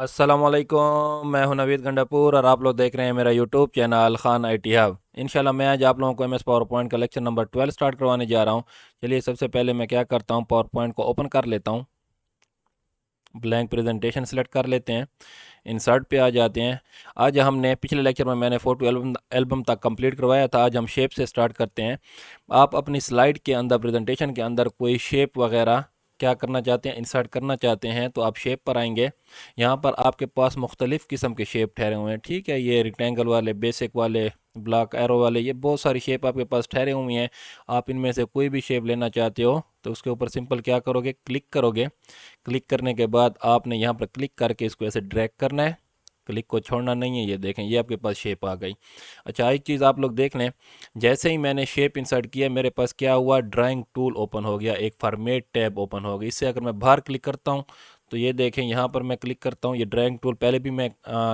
अस्सलामुअलैकुम, मैं हूं नवीद गंडापुर और आप लोग देख रहे हैं मेरा YouTube channel Khan IT hub. इंशाल्लाह मैं आज आप लोगों को एमएस पावर पॉइंट का लेक्चर नंबर 12 स्टार्ट करवाने जा रहा हूं। चलिए सबसे पहले मैं क्या करता हूं, पावर पॉइंट को ओपन कर लेता हूं। ब्लैंक प्रेजेंटेशन सेलेक्ट कर लेते हैं, इंसर्ट पे आ जाते हैं। आज हमने पिछले लेक्चर में मैंने फ़ोटो एल्बम तक कंप्लीट करवाया था। आज हम शेप से स्टार्ट करते हैं। आप अपनी स्लाइड के अंदर, प्रेजेंटेशन के अंदर कोई शेप वगैरह क्या करना चाहते हैं, इंसर्ट करना चाहते हैं, तो आप शेप पर आएंगे। यहाँ पर आपके पास मुख्तलिफ़ किस्म के शेप ठहरे हुए हैं। ठीक है, ये रिक्टेंगल वाले, बेसिक वाले, ब्लॉक एरो वाले, ये बहुत सारी शेप आपके पास ठहरे हुए हैं। आप इनमें से कोई भी शेप लेना चाहते हो तो उसके ऊपर सिंपल क्या करोगे, क्लिक करोगे। क्लिक करने के बाद आपने यहाँ पर क्लिक करके इसको ऐसे ड्रैग करना है, क्लिक को छोड़ना नहीं है। ये देखें, ये आपके पास शेप आ गई। अच्छा, एक चीज़ आप लोग देख लें, जैसे ही मैंने शेप इंसर्ट किया मेरे पास क्या हुआ, ड्राइंग टूल ओपन हो गया, एक फॉर्मेट टैब ओपन हो गई। इससे अगर मैं बाहर क्लिक करता हूँ तो ये देखें, यहाँ पर मैं क्लिक करता हूँ, ये ड्राइंग टूल पहले भी मैं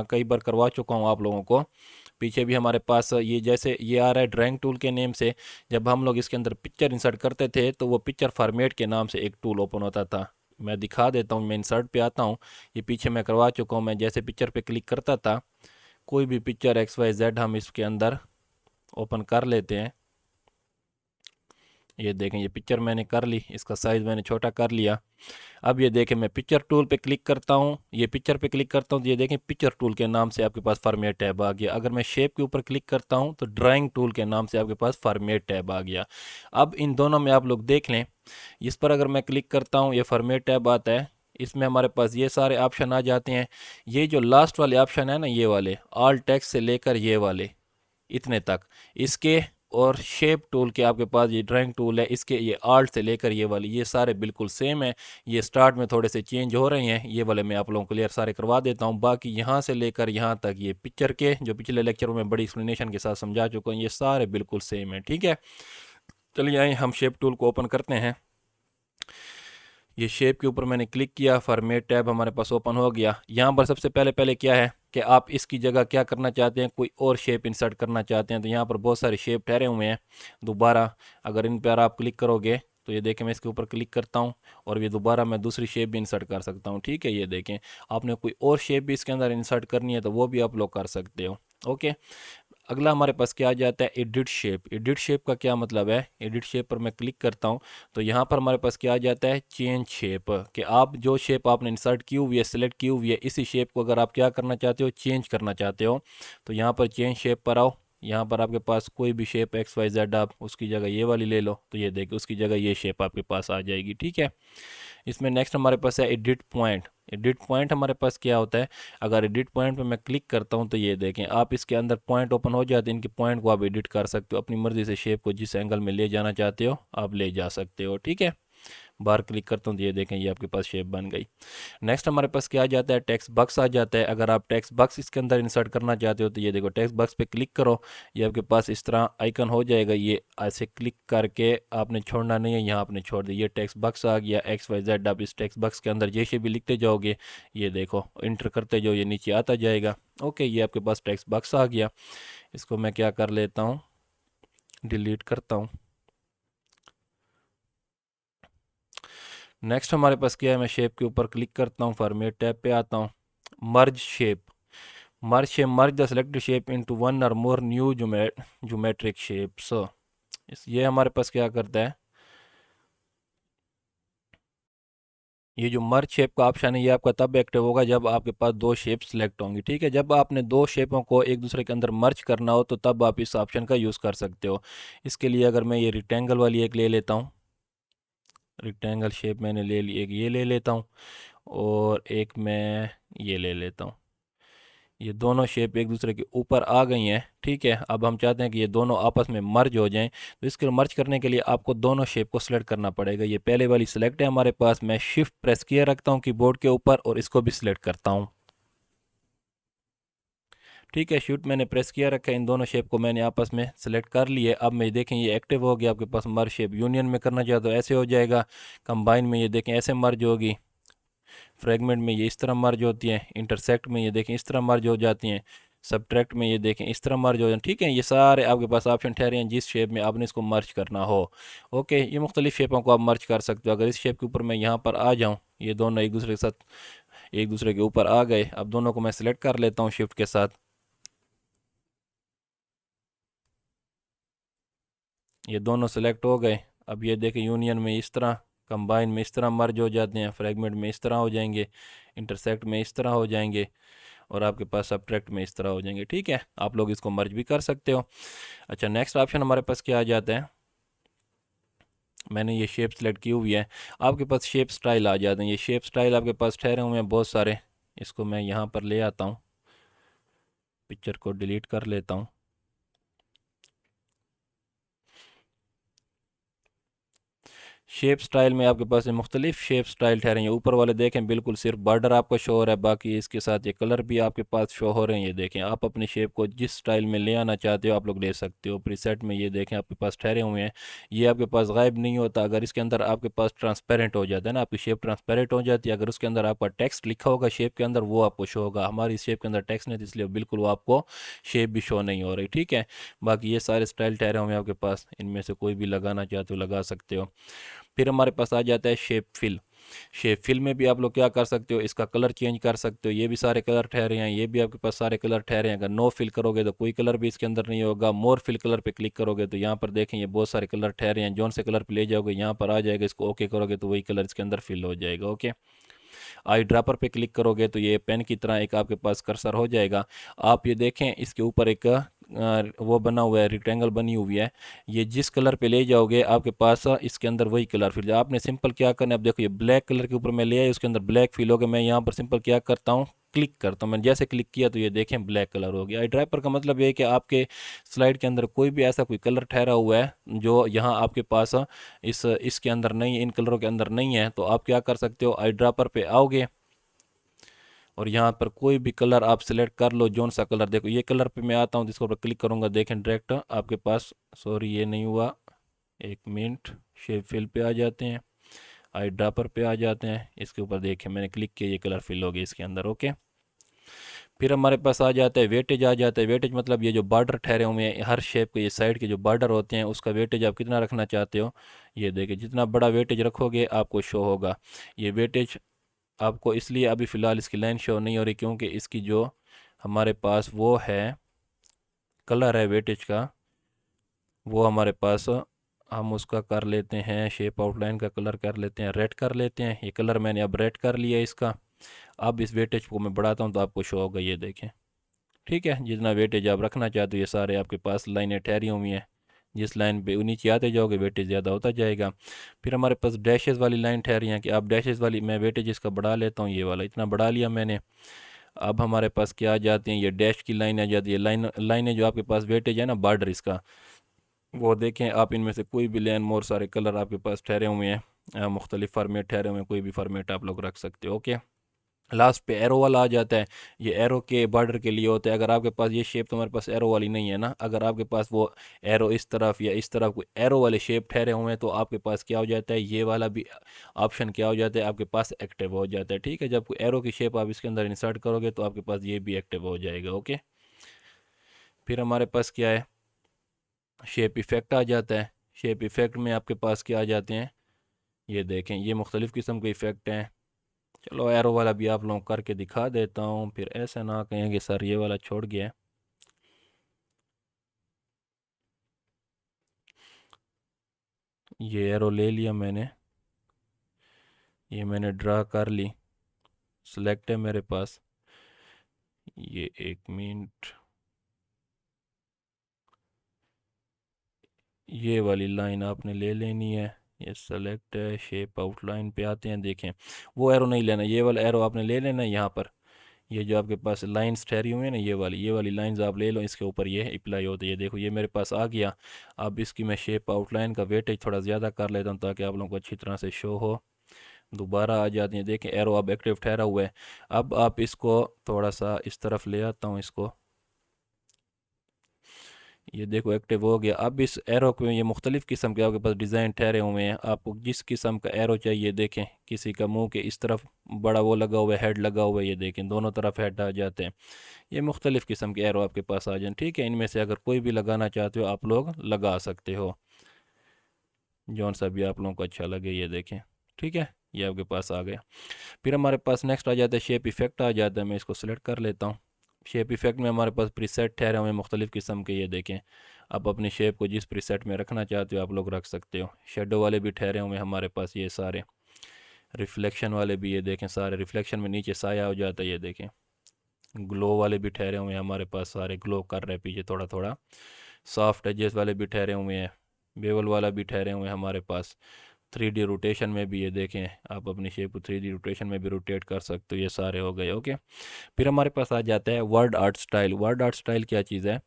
कई बार करवा चुका हूँ आप लोगों को। पीछे भी हमारे पास ये जैसे ये आ रहा है ड्राइंग टूल के नेम से। जब हम लोग इसके अंदर पिक्चर इंसर्ट करते थे तो वो पिक्चर फॉर्मेट के नाम से एक टूल ओपन होता था। मैं दिखा देता हूँ, मैं इंसर्ट पे आता हूँ। ये पीछे मैं करवा चुका हूँ। मैं जैसे पिक्चर पे क्लिक करता था, कोई भी पिक्चर एक्स वाई जेड हम इसके अंदर ओपन कर लेते हैं। ये देखें, ये पिक्चर मैंने कर ली, इसका साइज़ मैंने छोटा कर लिया। अब ये देखें, मैं पिक्चर टूल पे क्लिक करता हूँ, ये पिक्चर पे क्लिक करता हूँ तो ये देखें पिक्चर टूल के नाम से आपके पास फॉर्मेट टैब आ गया। अगर मैं शेप के ऊपर क्लिक करता हूँ तो ड्राइंग टूल के नाम से आपके पास फॉर्मेट टैब आ गया। अब इन दोनों में आप लोग देख लें, इस पर अगर मैं क्लिक करता हूँ ये फॉर्मेट टैब आता है। इसमें हमारे पास ये सारे ऑप्शन आ जाते हैं। ये जो लास्ट वाले ऑप्शन है ना, ये वाले ऑल टेक्स्ट से लेकर ये वाले इतने तक, इसके और शेप टूल के आपके पास ये ड्राइंग टूल है, इसके ये आर्ट से लेकर ये वाली, ये सारे बिल्कुल सेम है। ये स्टार्ट में थोड़े से चेंज हो रहे हैं, ये वाले मैं आप लोगों को क्लियर सारे करवा देता हूँ। बाकी यहाँ से लेकर यहाँ तक ये पिक्चर के जो पिछले लेक्चर में बड़ी एक्सप्लेनेशन के साथ समझा चुका हूँ, ये सारे बिल्कुल सेम है। ठीक है, चलिए आइए हम शेप टूल को ओपन करते हैं। ये शेप के ऊपर मैंने क्लिक किया, फॉर्मेट टैब हमारे पास ओपन हो गया। यहाँ पर सबसे पहले पहले क्या है कि आप इसकी जगह क्या करना चाहते हैं, कोई और शेप इंसर्ट करना चाहते हैं। तो यहाँ पर बहुत सारे शेप ठहरे हुए हैं दोबारा। अगर इन पर आप क्लिक करोगे तो ये देखें, मैं इसके ऊपर क्लिक करता हूँ और ये दोबारा मैं दूसरी शेप भी इंसर्ट कर सकता हूँ। ठीक है, ये देखें, आपने कोई और शेप भी इसके अंदर इंसर्ट करनी है तो वो भी आप लोग कर सकते हो। ओके, अगला हमारे पास क्या आ जाता है, एडिट शेप। एडिट शेप का क्या मतलब है, एडिट शेप पर मैं क्लिक करता हूँ तो यहाँ पर हमारे पास क्या आ जाता है, चेंज शेप। कि आप जो शेप आपने इंसर्ट की हुई है, सेलेक्ट की हुई है, इसी शेप को अगर आप क्या करना चाहते हो, चेंज करना चाहते हो, तो यहाँ पर चेंज शेप पर आओ। यहाँ पर आपके पास कोई भी शेप एक्स वाई जेड, आप उसकी जगह ये वाली ले लो तो ये देखिए उसकी जगह ये शेप आपके पास आ जाएगी। ठीक है, इसमें नेक्स्ट हमारे पास है एडिट पॉइंट। एडिट पॉइंट हमारे पास क्या होता है, अगर एडिट पॉइंट पे मैं क्लिक करता हूं तो ये देखें, आप इसके अंदर पॉइंट ओपन हो जाते हैं। इनके पॉइंट को आप एडिट कर सकते हो अपनी मर्जी से, शेप को जिस एंगल में ले जाना चाहते हो आप ले जा सकते हो। ठीक है, बाहर क्लिक करता हूँ तो ये देखें, ये आपके पास शेप बन गई। नेक्स्ट हमारे पास क्या आ जाता है, टेक्स्ट बॉक्स आ जाता है। अगर आप टेक्स्ट बॉक्स इसके अंदर इंसर्ट करना चाहते हो तो ये देखो, टेक्स्ट बॉक्स पे क्लिक करो, ये आपके पास इस तरह आइकन हो जाएगा। ये ऐसे क्लिक करके आपने छोड़ना नहीं है, यहाँ आपने छोड़ दिया, ये टेक्स्ट बॉक्स आ गया एक्स वाई जेड। आप इस टेक्स्ट बॉक्स के अंदर जैसे भी लिखते जाओगे, ये देखो इंटर करते जाओ, ये नीचे आता जाएगा। ओके, ये आपके पास टेक्स्ट बॉक्स आ गया। इसको मैं क्या कर लेता हूँ, डिलीट करता हूँ। नेक्स्ट हमारे पास क्या है, मैं शेप के ऊपर क्लिक करता हूँ, फॉर्मेट टैब पे आता हूँ, merge shape. Merge shape, merge the selected shape into one or more new geometric shapes. इस ये हमारे पास क्या करता है, ये जो मर्ज शेप का ऑप्शन है ये आपका तब एक्टिव होगा जब आपके पास दो शेप सिलेक्ट होंगी। ठीक है, जब आपने दो शेपों को एक दूसरे के अंदर मर्ज करना हो तो तब आप इस ऑप्शन का यूज़ कर सकते हो। इसके लिए अगर मैं ये रिक्टेंगल वाली एक ले लेता हूँ, रिक्टेंगल शेप मैंने ले ली, एक ये ले लेता हूँ और एक मैं ये ले लेता हूँ। ये दोनों शेप एक दूसरे के ऊपर आ गई हैं। ठीक है, अब हम चाहते हैं कि ये दोनों आपस में मर्ज हो जाएं, तो इसके मर्ज करने के लिए आपको दोनों शेप को सिलेक्ट करना पड़ेगा। ये पहले वाली सिलेक्ट है हमारे पास, मैं शिफ्ट प्रेस किया रखता हूँ कीबोर्ड के ऊपर और इसको भी सिलेक्ट करता हूँ। ठीक है, शिफ्ट मैंने प्रेस किया रखा है, इन दोनों शेप को मैंने आपस में सेलेक्ट कर लिए। अब मैं देखें ये एक्टिव हो गया आपके पास। मर्ज शेप यूनियन में करना चाहते हो ऐसे हो जाएगा, कंबाइन में ये देखें ऐसे मर्ज होगी, फ्रेगमेंट में ये इस तरह मर्ज होती हैं, इंटरसेक्ट में ये देखें इस तरह मर्ज हो जाती हैं, सब्ट्रैक्ट में ये देखें इस तरह मर्ज हो जाए। ठीक है, ये सारे आपके पास ऑप्शन ठहरे हैं जिस शेप में आपने इसको मर्ज करना हो। ओके, ये मुख्तलिफ शेपों को आप मर्ज कर सकते हो। अगर इस शेप के ऊपर मैं यहाँ पर आ जाऊँ, ये दोनों एक दूसरे के साथ एक दूसरे के ऊपर आ गए। अब दोनों को मैं सिलेक्ट कर लेता हूँ शिफ्ट के साथ। ये दोनों सेलेक्ट हो गए। अब ये देखें यूनियन में इस तरह, कंबाइन में इस तरह मर्ज हो जाते हैं, फ्रेगमेंट में इस तरह हो जाएंगे, इंटरसेक्ट में इस तरह हो जाएंगे, और आपके पास सब्ट्रैक्ट में इस तरह हो जाएंगे। ठीक है, आप लोग इसको मर्ज भी कर सकते हो। अच्छा, नेक्स्ट ऑप्शन हमारे पास क्या आ जाता है, मैंने ये शेप सेलेक्ट की हुई है, आपके पास शेप स्टाइल आ जाते हैं। ये शेप स्टाइल आपके पास ठहरे हुए हैं बहुत सारे। इसको मैं यहाँ पर ले आता हूँ, पिक्चर को डिलीट कर लेता हूँ। शेप स्टाइल में आपके पास मुख्तलिफ शेप स्टाइल ठहरे हैं। ऊपर वाले देखें बिल्कुल सिर्फ बॉर्डर आपको शो हो रहा है, बाकी इसके साथ ये कलर भी आपके पास शो हो रहे हैं। ये देखें, आप अपनी शेप को जिस स्टाइल में ले आना चाहते हो आप लोग ले सकते हो। प्रीसेट में ये देखें आपके पास ठहरे हुए हैं। ये आपके पास गायब नहीं होता। अगर इसके अंदर आपके पास ट्रांसपेरेंट हो जाता है ना, आपकी शेप ट्रांसपेरेंट हो जाती है, अगर उसके अंदर आपका टेक्स्ट लिखा होगा शेप के अंदर, वो आपको शो होगा। हमारी शेप के अंदर टेक्स्ट नहीं, इसलिए बिल्कुल वो आपको शेप भी शो नहीं हो रही। ठीक है, बाकी ये सारे स्टाइल ठहरे हुए हैं आपके पास, इनमें से कोई भी लगाना चाहते हो लगा सकते हो। फिर हमारे पास आ जाता है शेप फिल। शेप फिल में भी आप लोग क्या कर सकते हो, इसका कलर चेंज कर सकते हो। ये भी सारे कलर ठहरे हैं, ये भी आपके पास सारे कलर ठहरे हैं। अगर नो फिल करोगे तो कोई कलर भी इसके अंदर नहीं होगा। मोर फिल कलर पे क्लिक करोगे तो यहाँ पर देखें ये बहुत सारे कलर ठहरे हैं। जौन से कलर पे ले जाओगे यहाँ पर आ जाएगा, इसको ओके करोगे तो वही कलर इसके अंदर फिल हो जाएगा। ओके, आई ड्रापर पे क्लिक करोगे तो ये पेन की तरह एक आपके पास कर्सर हो जाएगा। आप ये देखें इसके ऊपर एक वो बना हुआ है, रिक्टेंगल बनी हुई है। ये जिस कलर पे ले जाओगे आपके पास इसके अंदर वही कलर फिल। आपने सिंपल क्या करना है, अब देखो ये ब्लैक कलर के ऊपर मैं ले आया, उसके अंदर ब्लैक फिल हो गया। मैं यहाँ पर सिंपल क्या करता हूँ, क्लिक करता हूँ। मैंने जैसे क्लिक किया तो ये देखें ब्लैक कलर हो गया। आई ड्राइपर का मतलब ये है कि आपके स्लाइड के अंदर कोई भी ऐसा कोई कलर ठहरा हुआ है जो यहाँ आपके पास इसके अंदर नहीं, इन कलरों के अंदर नहीं है, तो आप क्या कर सकते हो, आई ड्रापर पे आओगे और यहाँ पर कोई भी कलर आप सिलेक्ट कर लो। जौन सा कलर, देखो ये कलर पे मैं आता हूँ, इसके ऊपर क्लिक करूँगा, देखें डायरेक्ट आपके पास, सॉरी ये नहीं हुआ, एक मिनट, शेप फिल पे आ जाते हैं, आई ड्रापर पे आ जाते हैं, इसके ऊपर देखें मैंने क्लिक किया, ये कलर फिल हो गया इसके अंदर। ओके, फिर हमारे पास आ जाता है वेटेज। आ जाता है वेटेज, मतलब ये जो बॉर्डर ठहरे हुए हैं हर शेप के, ये साइड के जो बॉर्डर होते हैं उसका वेटेज आप कितना रखना चाहते हो। ये देखिए, जितना बड़ा वेटेज रखोगे आपको शो होगा। ये वेटेज आपको इसलिए अभी फ़िलहाल इसकी लाइन शो नहीं हो रही क्योंकि इसकी जो हमारे पास वो है कलर है वेटेज का, वो हमारे पास, हम उसका कर लेते हैं, शेप आउटलाइन का कलर कर लेते हैं, रेड कर लेते हैं। ये कलर मैंने अब रेड कर लिया इसका। अब इस वेटेज को मैं बढ़ाता हूँ तो आपको शो होगा, ये देखें। ठीक है, जितना वेटेज आप रखना चाहते हो ये सारे आपके पास लाइनें ठहरी हुई हैं। जिस लाइन पे नीचे आते जाओगे वेटेज ज़्यादा होता जाएगा। फिर हमारे पास डैशेस वाली लाइन ठहरी हैं कि आप डैशेस वाली, मैं वेटेज इसका बढ़ा लेता हूँ, ये वाला इतना बढ़ा लिया मैंने। अब हमारे पास क्या आ जाती हैं, ये डैश की लाइन आ जाती है। लाइनें जो आपके पास वेटेज है ना, बॉर्डर इसका, वो देखें आप, इनमें से कोई भी लाइन, मोर सारे कलर आपके पास ठहरे हुए हैं, मुख्तलिफ फार्मेट ठहरे हुए हैं, कोई भी फार्मेट आप लोग रख सकते हो। ओके, लास्ट पे एरो वाला आ जाता है। ये एरो के बॉर्डर के लिए होता है। अगर आपके पास ये शेप तुम्हारे पास एरो वाली नहीं है ना, अगर आपके पास वो एरो इस तरफ या इस तरफ कोई एरो वाले शेप ठहरे हुए हैं तो आपके पास क्या हो जाता है, ये वाला भी ऑप्शन क्या हो जाता है आपके पास, एक्टिव हो जाता है। ठीक है, जब कोई एरो की शेप आप इसके अंदर इंसर्ट करोगे तो आपके पास ये भी एक्टिव हो जाएगा। ओके, फिर हमारे पास क्या है, शेप इफ़ेक्ट आ जाता है। शेप इफ़ेक्ट में आपके पास क्या आ जाते हैं, ये देखें, ये मुख्तलिफ़ किस्म के इफ़ेक्ट हैं। चलो एरो वाला भी आप लोगों को करके दिखा देता हूँ, फिर ऐसा ना कहें कि सर ये वाला छोड़ गया है। ये एरो ले लिया मैंने, ये मैंने ड्रा कर ली, सिलेक्ट है मेरे पास। ये एक मिनट, ये वाली लाइन आपने ले लेनी है। ये सेलेक्ट है, शेप आउटलाइन पे आते हैं, देखें वो एरो नहीं लेना, ये वाला एरो आपने ले लेना है। यहाँ पर ये जो आपके पास लाइंस ठहरी हुई है ना, ये वाली लाइंस आप ले लो, इसके ऊपर ये अप्लाई होती है। ये देखो ये मेरे पास आ गया। अब इसकी मैं शेप आउटलाइन का वेटेज थोड़ा ज़्यादा कर लेता हूँ ताकि आप लोगों को अच्छी तरह से शो हो। दोबारा आ जाती है, देखें एरो अब एक्टिव ठहरा हुआ है। अब आप इसको थोड़ा सा इस तरफ ले आता हूँ इसको, ये देखो एक्टिव हो गया। अब इस एरो को, ये मुख्तलिफ़ किस्म के आपके पास डिज़ाइन ठहरे हुए हैं, आपको जिस किस्म का एरो चाहिए, देखें किसी का मुंह के इस तरफ बड़ा वो लगा हुआ है, हेड लगा हुआ है, ये देखें दोनों तरफ हेड आ जाते हैं। ये मुख्तलिफ़ किस्म के एरो आपके पास आ जाए। ठीक है, इनमें से अगर कोई भी लगाना चाहते हो आप लोग लगा सकते हो, जौन सा भी आप लोगों को अच्छा लगे, ये देखें। ठीक है, ये आपके पास आ गया। फिर हमारे पास नेक्स्ट आ जाता है शेप इफ़ेक्ट आ जाता है। मैं इसको सिलेक्ट कर लेता हूँ। शेप इफ़ेक्ट में हमारे पास प्रीसेट ठहरे हुए हैं मुख्तलिफ़ किस्म के, ये देखें। आप अपनी शेप को जिस प्रीसेट में रखना चाहते हो आप लोग रख सकते हो। शेडो वाले भी ठहरे हुए हैं हमारे पास ये सारे। रिफ्लेक्शन वाले भी ये देखें सारे, रिफ्लेक्शन में नीचे साया हो जाता है ये देखें। ग्लो वाले भी ठहरे हुए हैं हमारे पास सारे, ग्लो कर रहे हैं पीछे थोड़ा थोड़ा। सॉफ्ट एजेस वाले भी ठहरे हुए हैं। बेवल वाला भी ठहरे हुए हैं हमारे पास। 3D रोटेशन में भी ये देखें, आप अपनी शेप को 3D रोटेशन में भी रोटेट कर सकते हो। ये सारे हो गए, ओके। फिर हमारे पास आ जाता है word art style. Word art style क्या चीज़ है,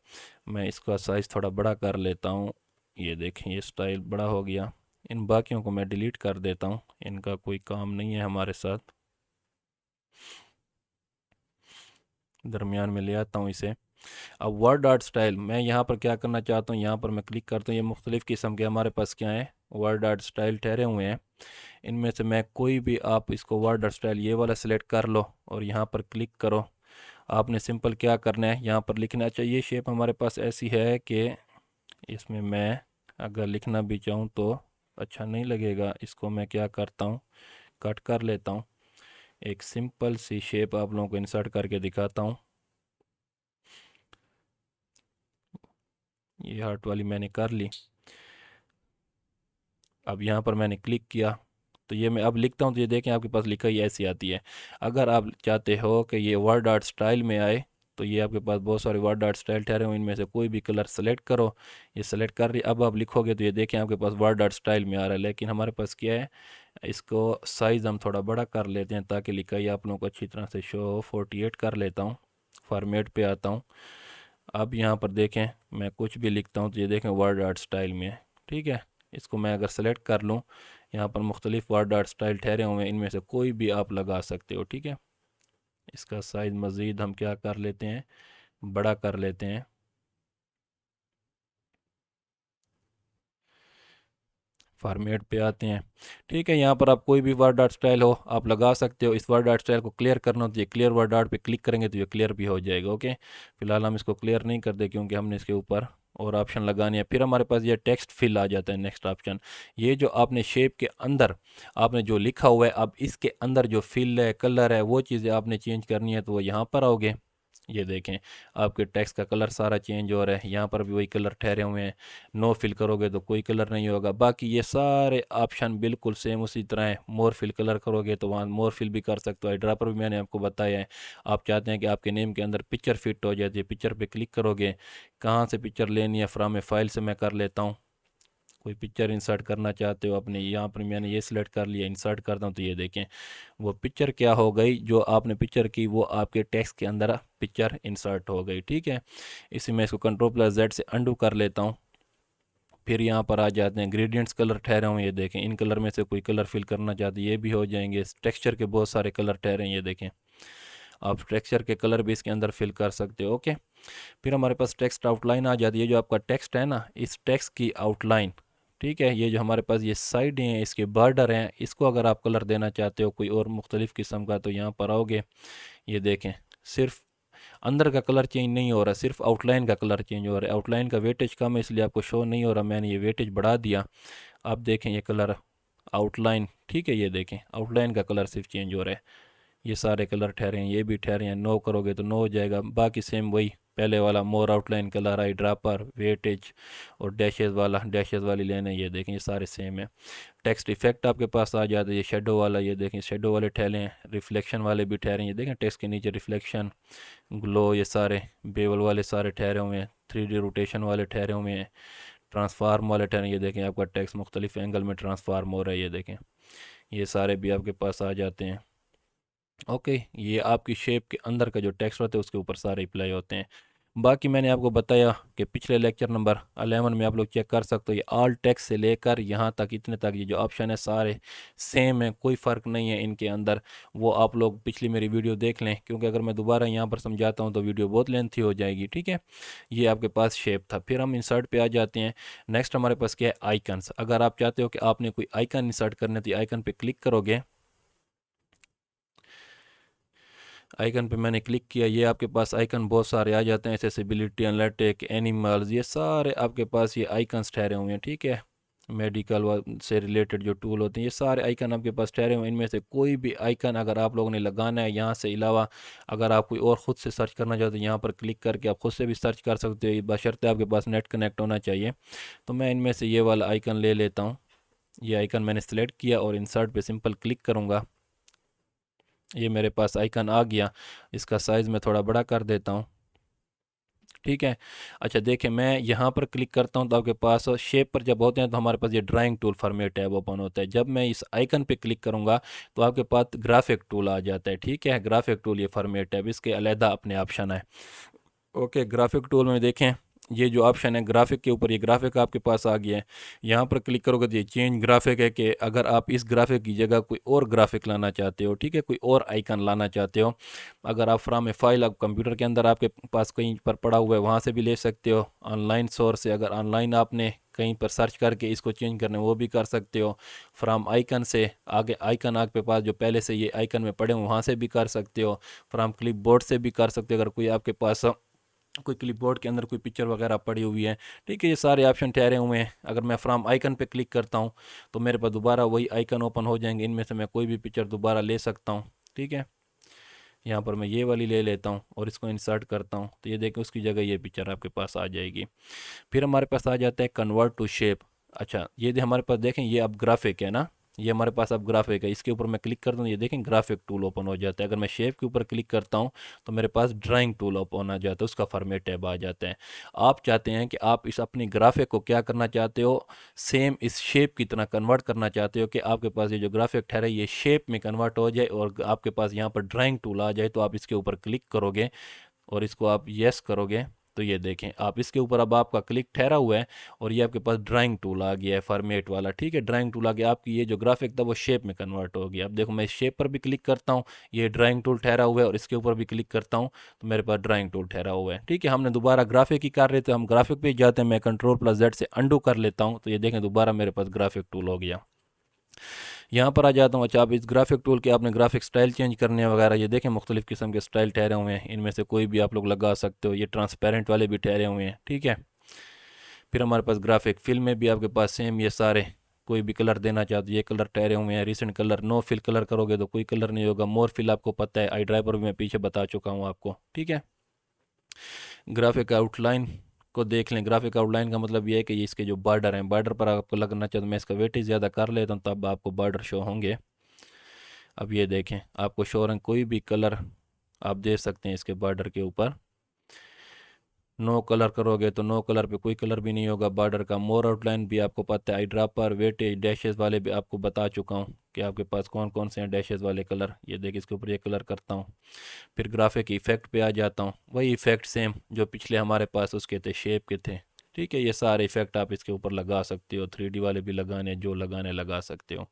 मैं इसका साइज़ थोड़ा बड़ा कर लेता हूँ। ये देखें ये स्टाइल बड़ा हो गया। इन बाकियों को मैं डिलीट कर देता हूँ, इनका कोई काम नहीं है हमारे साथ। दरमियान में ले आता हूँ इसे। अब वर्ड आर्ट स्टाइल मैं यहाँ पर क्या करना चाहता हूँ, यहाँ पर मैं क्लिक करता हूँ। ये मुख्तलिफ़ किस्म के हमारे पास क्या है, वर्ड आर्ट स्टाइल ठहरे हुए हैं। इनमें से मैं कोई भी, आप इसको वर्ड आर्ट स्टाइल ये वाला सिलेक्ट कर लो और यहाँ पर क्लिक करो। आपने सिंपल क्या करना है, यहाँ पर लिखना चाहिए। शेप हमारे पास ऐसी है कि इसमें मैं अगर लिखना भी चाहूँ तो अच्छा नहीं लगेगा। इसको मैं क्या करता हूँ, कट कर लेता हूँ। एक सिंपल सी शेप आप लोगों को इंसर्ट करके दिखाता हूँ। ये हार्ट वाली मैंने कर ली। अब यहाँ पर मैंने क्लिक किया तो ये मैं अब लिखता हूँ तो ये देखें आपके पास लिखाई ऐसी आती है। अगर आप चाहते हो कि ये वर्ड आर्ट स्टाइल में आए तो ये आपके पास बहुत सारे वर्ड आर्ट स्टाइल ठहरे हुए, इनमें से कोई भी कलर सेलेक्ट करो। ये सेलेक्ट कर रही, अब आप लिखोगे तो ये देखें आपके पास वर्ड आर्ट स्टाइल में आ रहा है। लेकिन हमारे पास क्या है, इसको साइज़ हम थोड़ा बड़ा कर लेते हैं ताकि लिखाई आप लोगों को अच्छी तरह से शो हो। 48 कर लेता हूँ, फॉर्मेट पे आता हूँ। अब यहाँ पर देखें मैं कुछ भी लिखता हूँ तो ये देखें वर्ड आर्ट स्टाइल में है, ठीक है। इसको मैं अगर सेलेक्ट कर लूँ, यहाँ पर मुख्तलिफ वर्ड आर्ट स्टाइल ठहरे हुए हैं, इनमें से कोई भी आप लगा सकते हो, ठीक है। इसका साइज़ मज़ीद हम क्या कर लेते हैं, बड़ा कर लेते हैं। फॉर्मेट पे आते हैं, ठीक है। यहाँ पर आप कोई भी वर्ड आर्ट स्टाइल हो आप लगा सकते हो। इस वर्ड आर्ट स्टाइल को क्लियर करना हो तो ये क्लियर वर्ड आर्ट पे क्लिक करेंगे तो ये क्लियर भी हो जाएगा, ओके। फिलहाल हम इसको क्लियर नहीं करते क्योंकि हमने इसके ऊपर और ऑप्शन लगाने हैं। फिर हमारे पास ये टेक्स्ट फिल आ जाता है, नेक्स्ट ऑप्शन। ये जो आपने शेप के अंदर आपने जो लिखा हुआ है, अब इसके अंदर जो फिल है, कलर है, वो चीज़ें आपने चेंज करनी है तो वो यहाँ पर आओगे। ये देखें आपके टेक्स्ट का कलर सारा चेंज हो रहा है, यहाँ पर भी वही कलर ठहरे हुए हैं। नो फिल करोगे तो कोई कलर नहीं होगा। बाकी ये सारे ऑप्शन बिल्कुल सेम उसी तरह है। मोर फिल कलर करोगे तो वहाँ मोर फिल भी कर सकते हो। आई ड्रापर भी मैंने आपको बताया है। आप चाहते हैं कि आपके नेम के अंदर पिक्चर फिट हो जाती है, पिक्चर पे क्लिक करोगे। कहाँ से पिक्चर लेनी है, फ्रॉम ए फाइल से मैं कर लेता हूँ। कोई पिक्चर इंसर्ट करना चाहते हो अपने, यहाँ पर मैंने ये सिलेक्ट कर लिया, इंसर्ट करता हूँ तो ये देखें वो पिक्चर क्या हो गई, जो आपने पिक्चर की वो आपके टेक्स्ट के अंदर पिक्चर इंसर्ट हो गई, ठीक है। इसी में इसको कंट्रोल+Z से अंडू कर लेता हूँ। फिर यहाँ पर आ जाते हैं ग्रेडियंट्स, कलर ठहरे हुए ये देखें। इन कलर में से कोई कलर फिल करना चाहते हैं ये भी हो जाएंगे। टेक्सचर के बहुत सारे कलर ठहरे हैं ये देखें, आप टेक्सचर के कलर भी इसके अंदर फिल कर सकते हो, ओके। फिर हमारे पास टेक्स्ट आउटलाइन आ जाती है। जो आपका टेक्स्ट है ना, इस टेक्स्ट की आउटलाइन, ठीक है। ये जो हमारे पास ये साइड हैं, इसके बॉर्डर हैं, इसको अगर आप कलर देना चाहते हो कोई और मुख्तलिफ किस्म का तो यहाँ पर आओगे। ये देखें सिर्फ अंदर का कलर चेंज नहीं हो रहा, सिर्फ आउटलाइन का कलर चेंज हो रहा है। आउटलाइन का वेटेज कम है इसलिए आपको शो नहीं हो रहा, मैंने ये वेटेज बढ़ा दिया। आप देखें ये कलर आउटलाइन, ठीक है। ये देखें आउटलाइन का कलर सिर्फ चेंज हो रहा है। ये सारे कलर ठहरे हैं, ये भी ठहरे हैं। नो करोगे तो नो हो जाएगा। बाकी सेम वही पहले वाला, मोर आउटलाइन कलर, आई ड्रापर, वेटेज और डैशेस वाला, डैशेस वाली लेने, ये देखें ये सारे सेम है। टेक्स्ट इफेक्ट आपके पास आ जाता है। ये शेडो वाला, ये देखें शेडो वाले ठहरे हैं। रिफ्लेक्शन वाले भी ठहरे हैं, ये देखें टेक्स्ट के नीचे रिफ्लेक्शन, ग्लो, ये सारे बेवल वाले सारे ठहरे हुए हैं। 3D रोटेशन वाले ठहरे हुए हैं। ट्रांसफार्म वाले ठहरे, ये देखें आपका टेक्स्ट मुख्तलिफ एंगल में ट्रांसफार्म हो रहा है, ये देखें ये सारे भी आपके पास आ जाते हैं, ओके। ये आपकी शेप के अंदर का जो टेक्स्ट होता है उसके ऊपर सारे अप्लाई होते हैं। बाकी मैंने आपको बताया कि पिछले लेक्चर नंबर 11 में आप लोग चेक कर सकते हो, ये ऑल टेक्स्ट से लेकर यहाँ तक इतने तक ये जो ऑप्शन है सारे सेम है, कोई फ़र्क नहीं है इनके अंदर। वो आप लोग पिछली मेरी वीडियो देख लें, क्योंकि अगर मैं दोबारा यहाँ पर समझाता हूँ तो वीडियो बहुत लेंथी हो जाएगी, ठीक है। ये आपके पास शेप था। फिर हम इंसर्ट पे आ जाते हैं। नेक्स्ट हमारे पास क्या है, आइकन्स। अगर आप चाहते हो कि आपने कोई आइकन इंसर्ट करने तो आइकन पे क्लिक करोगे। आइकन पे मैंने क्लिक किया, ये आपके पास आइकन बहुत सारे आ जाते हैं। एक्सेसिबिलिटी, एनालिटिक, एनिमल्स, ये सारे आपके पास ये आइकन्स ठहरे हुए हैं, ठीक है। मेडिकल से रिलेटेड जो टूल होते हैं, ये सारे आइकन आपके पास ठहरे हुए हैं। इनमें से कोई भी आइकन अगर आप लोगों ने लगाना है, यहाँ से अलावा अगर आप कोई और ख़ुद से सर्च करना चाहते हैं, यहाँ पर क्लिक करके आप ख़ुद से भी सर्च कर सकते हो, बशर्ते आपके पास नेट कनेक्ट होना चाहिए। तो मैं इनमें से ये वाला आइकन ले लेता हूँ। ये आइकन मैंने सेलेक्ट किया और इंसर्ट पे सिंपल क्लिक करूँगा। ये मेरे पास आइकन आ गया। इसका साइज़ मैं थोड़ा बड़ा कर देता हूँ। ठीक है। अच्छा देखिए, मैं यहाँ पर क्लिक करता हूँ तो आपके पास शेप पर जब होते हैं तो हमारे पास ये drawing tool format tab open होता है। जब मैं इस आइकन पे क्लिक करूँगा तो आपके पास ग्राफिक टूल आ जाता है। ठीक है, ग्राफिक टूल ये फॉर्मेट टैब, इसके अलहदा अपने ऑप्शन है। ओके, ग्राफिक टूल में देखें, ये जो ऑप्शन है ग्राफिक के ऊपर, ये ग्राफिक आपके पास आ गया है। यहाँ पर क्लिक करोगे तो ये चेंज ग्राफिक है कि अगर आप इस ग्राफिक की जगह कोई और ग्राफिक लाना चाहते हो, ठीक है, कोई और आइकन लाना चाहते हो, अगर आप फ्राम ए फाइल आप कंप्यूटर के अंदर आपके पास कहीं पर पड़ा हुआ है वहाँ से भी ले सकते हो। ऑनलाइन सोर्स से अगर ऑनलाइन आपने कहीं पर सर्च करके इसको चेंज करना है वो भी कर सकते हो। फ्राम आइकन से आगे आइकन आपके पास जो पहले से ये आइकन में पड़े हो वहाँ से भी कर सकते हो। फ्राम क्लिपबोर्ड से भी कर सकते हो अगर कोई आपके पास कोई क्लिपबोर्ड के अंदर कोई पिक्चर वगैरह पड़ी हुई है। ठीक है, ये सारे ऑप्शन ठहरे हुए हैं। अगर मैं फ्रॉम आइकन पे क्लिक करता हूँ तो मेरे पास दोबारा वही आइकन ओपन हो जाएंगे। इनमें से मैं कोई भी पिक्चर दोबारा ले सकता हूँ। ठीक है, यहाँ पर मैं ये वाली ले लेता हूँ और इसको इंसर्ट करता हूँ तो ये देखें उसकी जगह ये पिक्चर आपके पास आ जाएगी। फिर हमारे पास आ जाता है कन्वर्ट टू शेप। अच्छा, ये हमारे पास देखें ये अब ग्राफिक है ना, ये हमारे पास अब ग्राफिक है। इसके ऊपर मैं क्लिक करता हूँ, ये देखें ग्राफिक टूल ओपन हो जाता है। अगर मैं शेप के ऊपर क्लिक करता हूँ तो मेरे पास ड्राइंग टूल ओपन आ जाता है, उसका फॉर्मेट टैब आ जाता है। आप चाहते हैं कि आप इस अपनी ग्राफिक को क्या करना चाहते हो, सेम इस शेप की तरह कन्वर्ट करना चाहते हो कि आपके पास ये जो ग्राफिक ठहरा है ये शेप में कन्वर्ट हो जाए और आपके पास यहाँ पर ड्राइंग टूल आ जाए। तो आप इसके ऊपर क्लिक करोगे और इसको आप यस करोगे तो ये देखें आप इसके ऊपर अब आपका क्लिक ठहरा हुआ है और ये आपके पास ड्राइंग टूल आ गया है फॉर्मेट वाला। ठीक है, ड्राइंग टूल आ गया, आपकी ये जो ग्राफिक था वो शेप में कन्वर्ट हो गया। अब देखो मैं शेप पर भी क्लिक करता हूँ, ये ड्राइंग टूल ठहरा हुआ है और इसके ऊपर भी क्लिक करता हूँ तो मेरे पास ड्राइंग टूल ठहरा हुआ है। ठीक है, हमने दोबारा ग्राफिक ही कर रहे थे, हम ग्राफिक पे जाते हैं, मैं कंट्रोल प्लस जेड से अंडू कर लेता हूँ तो ये देखें दोबारा मेरे पास ग्राफिक टूल हो गया। यहाँ पर आ जाता हूँ। अच्छा, आप इस ग्राफिक टूल के आपने ग्राफिक स्टाइल चेंज करने हैं वगैरह, ये देखें मुख्तलिफ़ किस्म के स्टाइल ठहरे हुए हैं, इनमें से कोई भी आप लोग लगा सकते हो। ये ट्रांसपेरेंट वाले भी ठहरे हुए हैं। ठीक है, फिर हमारे पास ग्राफिक फिल में भी आपके पास सेम ये सारे कोई भी कलर देना चाहते हो, ये कलर ठहरे हुए हैं। Recent colour, no fill colour करोगे तो कोई कलर नहीं होगा। मोर फिल आपको पता है, आई ड्राइवर भी मैं पीछे बता चुका हूँ आपको। ठीक है, ग्राफिक आउटलाइन को देख लें। ग्राफिक आउटलाइन का मतलब ये है कि ये इसके जो बॉर्डर हैं, बॉर्डर पर आपको लगना चाहिए तो मैं इसका वेटेज ज़्यादा कर लेता हूँ तब आपको बॉर्डर शो होंगे। अब ये देखें आपको शो रंग कोई भी कलर आप दे सकते हैं इसके बॉर्डर के ऊपर। नो कलर करोगे तो नो कलर पे कोई कलर भी नहीं होगा बॉर्डर का। मोर आउटलाइन भी आपको पता है, आई ड्रापर, वेटेज, डैशेस वाले भी आपको बता चुका हूँ कि आपके पास कौन कौन से हैं डैशेस वाले कलर। ये देखिए इसके ऊपर ये कलर करता हूँ। फिर ग्राफिक इफेक्ट पे आ जाता हूँ, वही इफेक्ट सेम जो पिछले हमारे पास उसके थे, शेप के थे। ठीक है, ये सारे इफेक्ट आप इसके ऊपर लगा सकते हो, 3D वाले भी लगाने जो लगाने लगा सकते हो।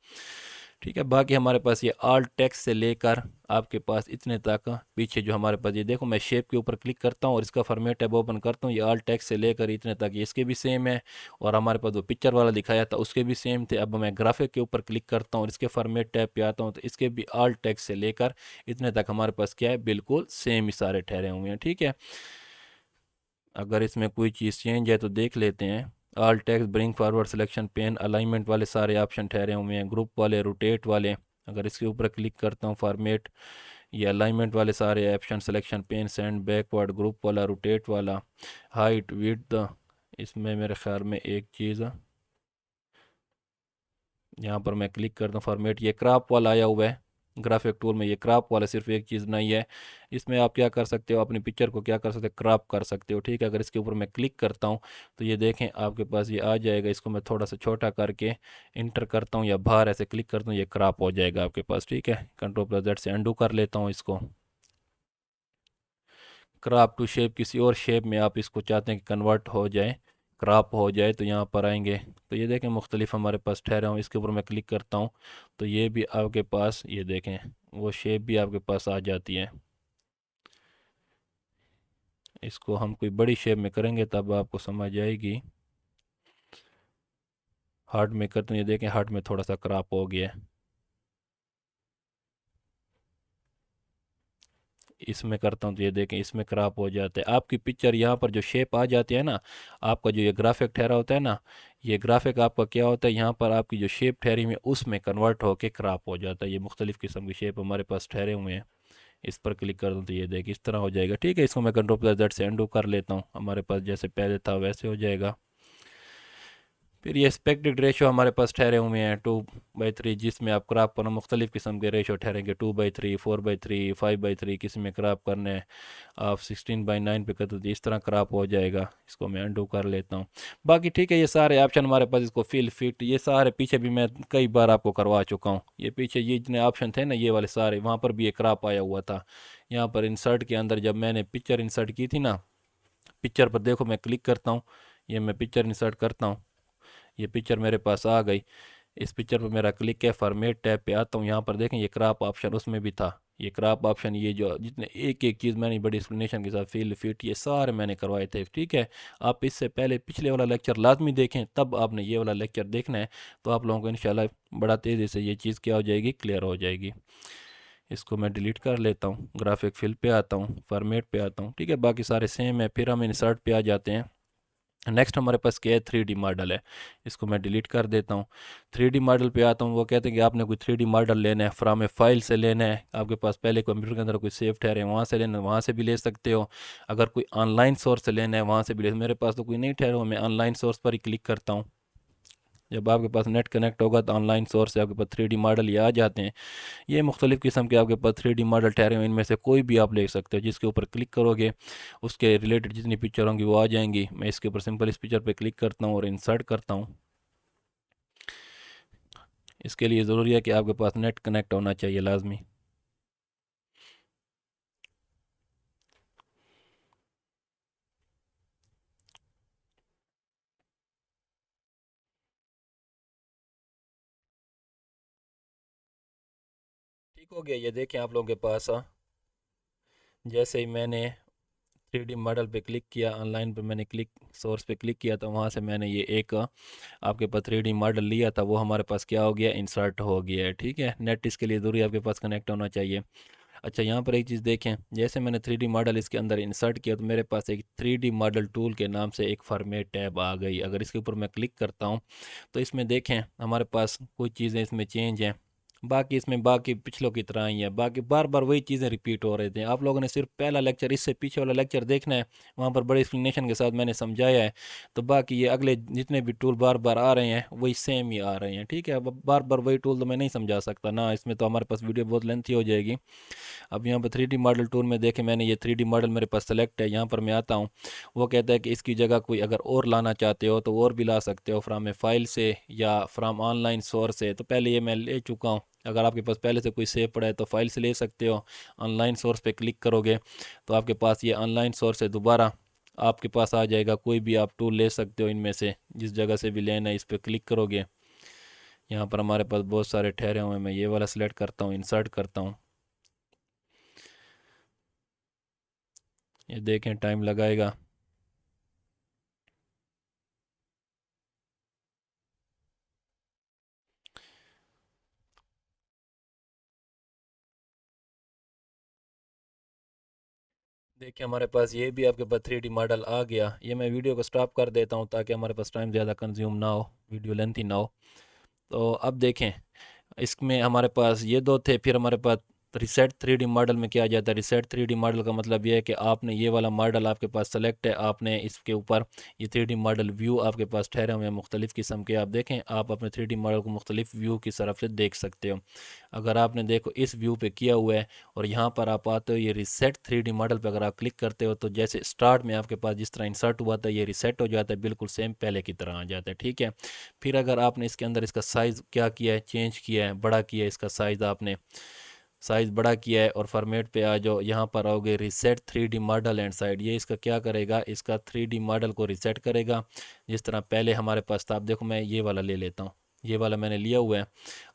ठीक है, बाकी हमारे पास ये ऑल टेक्स्ट से लेकर आपके पास इतने तक पीछे जो हमारे पास, ये देखो मैं शेप के ऊपर क्लिक करता हूँ और इसका फॉर्मेट टैब ओपन करता हूँ, ये ऑल टेक्स्ट से लेकर इतने तक ये इसके भी सेम है। और हमारे पास जो पिक्चर वाला दिखाया था उसके भी सेम थे। अब मैं ग्राफिक के ऊपर क्लिक करता हूँ और इसके फॉर्मेट टैब पे आता हूँ तो इसके भी ऑल टेक्स्ट से लेकर इतने तक हमारे पास क्या है, बिल्कुल सेम ही सारे ठहरे हुए हैं। ठीक है, अगर इसमें कोई चीज़ चेंज है तो देख लेते हैं। All text, bring forward, selection pen, alignment वाले सारे ऑप्शन ठहरे हुए हैं। ग्रुप वाले, रोटेट वाले, अगर इसके ऊपर क्लिक करता हूँ फॉर्मेट, ये अलाइनमेंट वाले सारे option, selection pen, send backward, group वाला, रोटेट वाला, हाइट, विड्थ। इसमें मेरे ख्याल में एक चीज़ यहाँ पर मैं क्लिक करता हूँ फॉर्मेट, ये क्रॉप वाला आया हुआ है ग्राफिक टूल में। ये क्रॉप वाला सिर्फ एक चीज़ नहीं है, इसमें आप क्या कर सकते हो, अपनी पिक्चर को क्या कर सकते हो, क्रॉप कर सकते हो। ठीक है, अगर इसके ऊपर मैं क्लिक करता हूँ तो ये देखें आपके पास ये आ जाएगा। इसको मैं थोड़ा सा छोटा करके इंटर करता हूँ या बाहर ऐसे क्लिक करता हूँ, ये क्रॉप हो जाएगा आपके पास। ठीक है, कंट्रोल प्लस जेड से अंडू कर लेता हूँ इसको। क्रॉप टू शेप, किसी और शेप में आप इसको चाहते हैं कि कन्वर्ट हो जाए, क्रॉप हो जाए, तो यहाँ पर आएंगे तो ये देखें मुख्तलिफ हमारे पास ठहरा हूँ। इसके ऊपर मैं क्लिक करता हूँ तो ये भी आपके पास, ये देखें वो शेप भी आपके पास आ जाती है। इसको हम कोई बड़ी शेप में करेंगे तब आपको समझ आएगी। हार्ट में करते हैं, ये देखें हार्ट में थोड़ा सा क्रॉप हो गया है। इसमें करता हूँ तो ये देखें इसमें क्रॉप हो जाता है आपकी पिक्चर। यहाँ पर जो शेप आ जाती है ना, आपका जो ये ग्राफिक ठहरा होता है ना, ये ग्राफिक आपका क्या होता है, यहाँ पर आपकी जो शेप ठहरी हुई है उसमें कन्वर्ट होके क्रॉप हो जाता है। ये मुख्तलिफ़ किस्म की शेप हमारे पास ठहरे हुए हैं। इस पर क्लिक कर दूँ तो ये देख इस तरह हो जाएगा। ठीक है, इसको मैं कंट्रोल प्लस जेड से अंडू कर लेता हूँ, हमारे पास जैसे पहले था वैसे हो जाएगा। फिर ये एक्सपेक्टेड रेशो हमारे पास ठहरे हुए हैं 2/3, जिसमें आप क्रॉप करना मुख्तलिफ़ किस्म के रेशो ठहरेंगे, 2/3, 4/3, 5/3, किसी में क्रॉप करना है आप 16/9 पे कर दो, इस तरह क्रॉप हो जाएगा। इसको मैं अंडू कर लेता हूँ। बाकी ठीक है, ये सारे ऑप्शन हमारे पास, इसको फिल फिट ये सारे पीछे भी मैं कई बार आपको करवा चुका हूँ। ये पीछे ये जितने ऑप्शन थे ना ये वाले सारे, वहाँ पर भी ये क्रॉप आया हुआ था। यहाँ पर इंसर्ट के अंदर जब मैंने पिक्चर इंसर्ट की थी ना, पिक्चर पर देखो मैं क्लिक करता हूँ, ये मैं पिक्चर इंसर्ट करता हूँ, ये पिक्चर मेरे पास आ गई। इस पिक्चर पर मेरा क्लिक है, फॉर्मेट टैब पे आता हूँ, यहाँ पर देखें ये क्रॉप ऑप्शन उसमें भी था। ये क्रॉप ऑप्शन ये जो जितने एक एक चीज़ मैंने बड़ी एक्सप्लेनेशन के साथ फिल फिट ये सारे मैंने करवाए थे। ठीक है, आप इससे पहले पिछले वाला लेक्चर लाजमी देखें, तब आपने ये वाला लेक्चर देखना है, तो आप लोगों को इंशाल्लाह बड़ा तेज़ी से ये चीज़ क्या हो जाएगी, क्लियर हो जाएगी। इसको मैं डिलीट कर लेता हूँ, ग्राफिक फिल पे आता हूँ, फॉर्मेट पे आता हूँ। ठीक है, बाकी सारे सेम है। फिर हम इंसर्ट पे आ जाते हैं। नेक्स्ट हमारे पास क्या है, 3D मॉडल है। इसको मैं डिलीट कर देता हूँ। 3D मॉडल पे आता हूँ, वो कहते हैं कि आपने कोई 3D मॉडल लेना है, फ्राम ए फाइल से लेना है, आपके पास पहले कंप्यूटर के अंदर कोई सेव ठहरे वहाँ से लेना है, वहाँ से भी ले सकते हो। अगर कोई ऑनलाइन सोर्स से लेना है वहाँ से भी ले, मेरे पास तो कोई नहीं ठहरा हुआ, मैं ऑनलाइन सोर्स पर ही क्लिक करता हूँ। जब आपके पास नेट कनेक्ट होगा तो ऑनलाइन सोर्स से आपके पास 3D मॉडल ये आ जाते हैं। ये मुख्तलिफ़ किस्म के आपके पास 3D मॉडल ठहरे हुए, इनमें से कोई भी आप ले सकते हो। जिसके ऊपर क्लिक करोगे उसके रिलेटेड जितनी पिक्चर होंगी वो आ जाएंगी। मैं इसके ऊपर सिंपल इस पिक्चर पे क्लिक करता हूँ और इंसर्ट करता हूँ। इसके लिए ज़रूरी है कि आपके पास नेट कनेक्ट होना चाहिए लाजमी। ठीक हो गया, ये देखें आप लोगों के पास जैसे ही मैंने 3D मॉडल पे क्लिक किया, ऑनलाइन पे मैंने क्लिक सोर्स पे क्लिक किया, तो वहाँ से मैंने ये एक आपके पास 3D मॉडल लिया था, वो हमारे पास क्या हो गया, इंसर्ट हो गया है। ठीक है, नेट इसके लिए ज़रूरी आपके पास कनेक्ट होना चाहिए। अच्छा, यहाँ पर एक चीज़ देखें, जैसे मैंने 3D मॉडल इसके अंदर इंसर्ट किया तो मेरे पास एक 3D मॉडल टूल के नाम से एक फॉर्मेट टैब आ गई। अगर इसके ऊपर मैं क्लिक करता हूँ तो इसमें देखें हमारे पास कुछ चीज़ें इसमें चेंज हैं। बाकी इसमें बाकी पिछलों की तरह ही है, बाकी बार बार वही चीज़ें रिपीट हो रहे थे। आप लोगों ने सिर्फ पहला लेक्चर, इससे पीछे वाला लेक्चर देखना है, वहाँ पर बड़े एक्सप्लेनेशन के साथ मैंने समझाया है। तो बाकी ये अगले जितने भी टूल बार बार आ रहे हैं वही सेम ही आ रहे हैं। ठीक है, अब बार बार वही टूल तो मैं नहीं समझा सकता ना, इसमें तो हमारे पास वीडियो बहुत लेंथी हो जाएगी। अब यहाँ पर 3D मॉडल टूल में देखें, मैंने ये 3D मॉडल मेरे पास सेलेक्ट है, यहाँ पर मैं आता हूँ। वो कहता है कि इसकी जगह कोई अगर और लाना चाहते हो तो और भी ला सकते हो, फ्राम ए फाइल से या फ्राम ऑनलाइन सोर्स से। तो पहले ये मैं ले चुका हूँ। अगर आपके पास पहले से कोई सेव पड़ा है तो फाइल से ले सकते हो। ऑनलाइन सोर्स पे क्लिक करोगे तो आपके पास ये ऑनलाइन सोर्स है, दोबारा आपके पास आ जाएगा। कोई भी आप टूल ले सकते हो इनमें से, जिस जगह से भी लेना है इस पर क्लिक करोगे। यहाँ पर हमारे पास बहुत सारे ठहरे हुए हैं, मैं ये वाला सेलेक्ट करता हूँ, इंसर्ट करता हूँ। ये देखें टाइम लगाएगा। देखिए हमारे पास ये भी आपके पास 3D मॉडल आ गया। ये मैं वीडियो को स्टॉप कर देता हूँ ताकि हमारे पास टाइम ज़्यादा कंज्यूम ना हो, वीडियो लेंथी ना हो। तो अब देखें, इसमें हमारे पास ये दो थे, फिर हमारे पास रिसेट 3D मॉडल में क्या आ जाता है। रिसेट 3D मॉडल का मतलब ये है कि आपने ये वाला मॉडल आपके पास सेलेक्ट है, आपने इसके ऊपर ये 3D मॉडल व्यू आपके पास ठहरे हुए हैं मुख्तलिफ़ किस्म के। आप देखें, आप अपने 3D मॉडल को मुख्तलिफ व्यू की तरफ से देख सकते हो। अगर आपने देखो इस व्यू पे किया हुआ है और यहाँ पर आप आते हो ये रिसेट 3D मॉडल पे अगर आप क्लिक करते हो तो जैसे स्टार्ट में आपके पास जिस तरह इंसर्ट हुआ था ये रिसेट हो जाता है, बिल्कुल सेम पहले की तरह आ जाता है। ठीक है, फिर अगर आपने इसके अंदर इसका साइज़ क्या किया है, चेंज किया है, बड़ा किया है, इसका साइज़ आपने साइज़ बड़ा किया है और फॉर्मेट पे आ जाओ, यहाँ पर आओगे reset 3D model and side. ये इसका क्या करेगा, इसका 3D मॉडल को रिसेट करेगा जिस तरह पहले हमारे पास था। आप देखो मैं ये वाला ले लेता हूँ, ये वाला मैंने लिया हुआ है।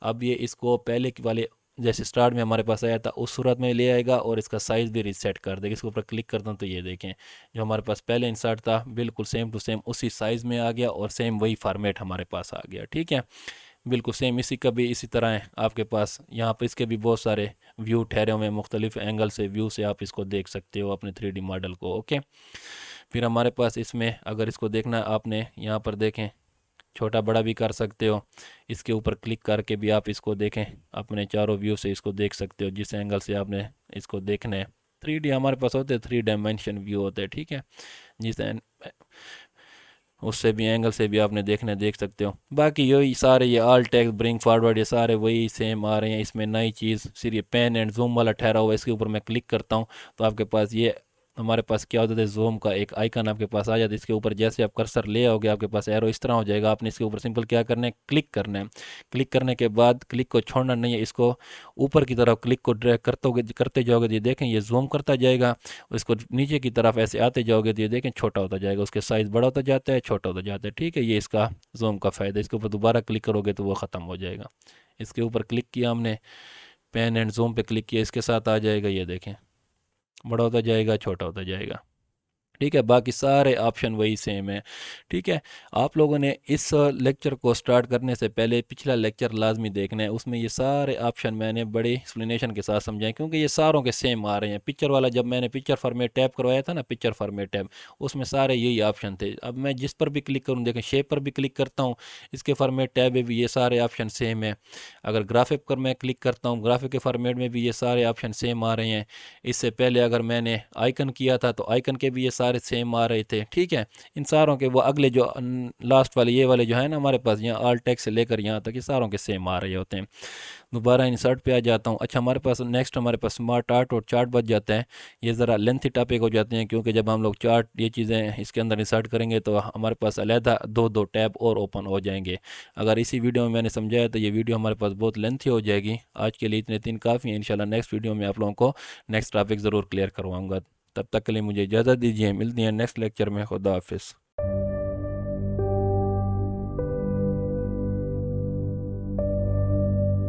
अब ये इसको पहले के वाले जैसे स्टार्ट में हमारे पास आया था उस सूरत में ले आएगा और इसका साइज़ भी रिसेट कर देगा। इसके ऊपर क्लिक करता हूँ तो ये देखें जो हमारे पास पहले इंसर्ट था बिल्कुल सेम टू सेम उसी साइज़ में आ गया और सेम वही फॉर्मेट हमारे पास आ गया। ठीक है, बिल्कुल सेम इसी का भी इसी तरह है आपके पास। यहाँ पर इसके भी बहुत सारे व्यू ठहरे हुए हैं, मुख्तलिफ एंगल से व्यू से आप इसको देख सकते हो अपने 3D मॉडल को। ओके, फिर हमारे पास इसमें अगर इसको देखना आपने यहाँ पर देखें, छोटा बड़ा भी कर सकते हो। इसके ऊपर क्लिक करके भी आप इसको देखें, अपने चारों व्यू से इसको देख सकते हो जिस एंगल से आपने इसको देखना है। 3D हमारे पास होते हैं, 3 डायमेंशन व्यू होते हैं, ठीक है। जिस उससे भी एंगल से भी आपने देखना है, देख सकते हो। बाकी यही सारे ये ऑल टेक्स्ट ब्रिंग फॉरवर्ड ये सारे वही सेम आ रहे हैं। इसमें नई चीज़ सिर्फ ये पेन एंड जूम वाला ठहरा हुआ है, इसके ऊपर मैं क्लिक करता हूँ तो आपके पास ये हमारे पास क्या होता है, जूम का एक आइकन आपके पास आ जाता है। इसके ऊपर जैसे आप कर्सर ले आओगे आपके पास एरो इस तरह हो जाएगा। आपने इसके ऊपर सिंपल क्या करना है, क्लिक करना है। क्लिक करने के बाद क्लिक को छोड़ना नहीं है, इसको ऊपर की तरफ क्लिक को ड्रैग करते जाओगे तो ये देखें ये जूम करता जाएगा। इसको नीचे की तरफ ऐसे आते जाओगे तो ये देखें छोटा होता जाएगा, उसके साइज़ बड़ा होता जाता है, छोटा होता जाता है, ठीक है। ये इसका जूम का फ़ायदा। इसके ऊपर दोबारा क्लिक करोगे तो वो ख़त्म हो जाएगा। इसके ऊपर क्लिक किया हमने, पेन एंड जूम पे क्लिक किया, इसके साथ आ जाएगा, ये देखें बड़ा होता जाएगा, छोटा होता जाएगा, ठीक है। बाकी सारे ऑप्शन वही सेम है, ठीक है। आप लोगों ने इस लेक्चर को स्टार्ट करने से पहले पिछला लेक्चर लाजमी देखना है, उसमें ये सारे ऑप्शन मैंने बड़े एक्सप्लेनेशन के साथ समझाए, क्योंकि ये सारों के सेम आ रहे हैं। पिक्चर वाला जब मैंने पिक्चर फॉर्मेट टैब करवाया था ना, पिक्चर फॉर्मेट टैब, उसमें सारे यही ऑप्शन थे। अब मैं जिस पर भी क्लिक करूँ, देखें शेप पर भी क्लिक करता हूँ, इसके फॉर्मेट टैब में भी ये सारे ऑप्शन सेम है। अगर ग्राफिक पर मैं क्लिक करता हूँ, ग्राफिक के फॉर्मेट में भी ये सारे ऑप्शन सेम आ रहे हैं। इससे पहले अगर मैंने आइकन किया था तो आइकन के भी ये सारे सेम आ रहे थे, ठीक है। इन सारों के वो अगले जो लास्ट वाले ये वाले जो है ना हमारे पास, यहाँ ऑल टेक्स्ट से लेकर यहाँ तक ये सारों के सेम आ रहे होते हैं। दोबारा इंसर्ट पे आ जाता हूँ। अच्छा, हमारे पास नेक्स्ट हमारे पास स्मार्ट आर्ट और चार्ट बच जाता है। ये ज़रा लेंथी टॉपिक हो जाते हैं, क्योंकि जब हम लोग चार्ट ये चीज़ें इसके अंदर इंसर्ट करेंगे तो हमारे पास अलहदा दो दो टैब और ओपन हो जाएंगे। अगर इसी वीडियो में मैंने समझाया तो ये वीडियो हमारे पास बहुत लेंथी हो जाएगी। आज के लिए इतने 3 काफ़ी हैं। इंशाल्लाह नेक्स्ट वीडियो में आप लोगों को नेक्स्ट टॉपिक ज़रूर क्लियर करवाऊँगा। तब तक के लिए मुझे इजाज़त दीजिए, मिलती हैं नेक्स्ट लेक्चर में। खुदा हाफिज़।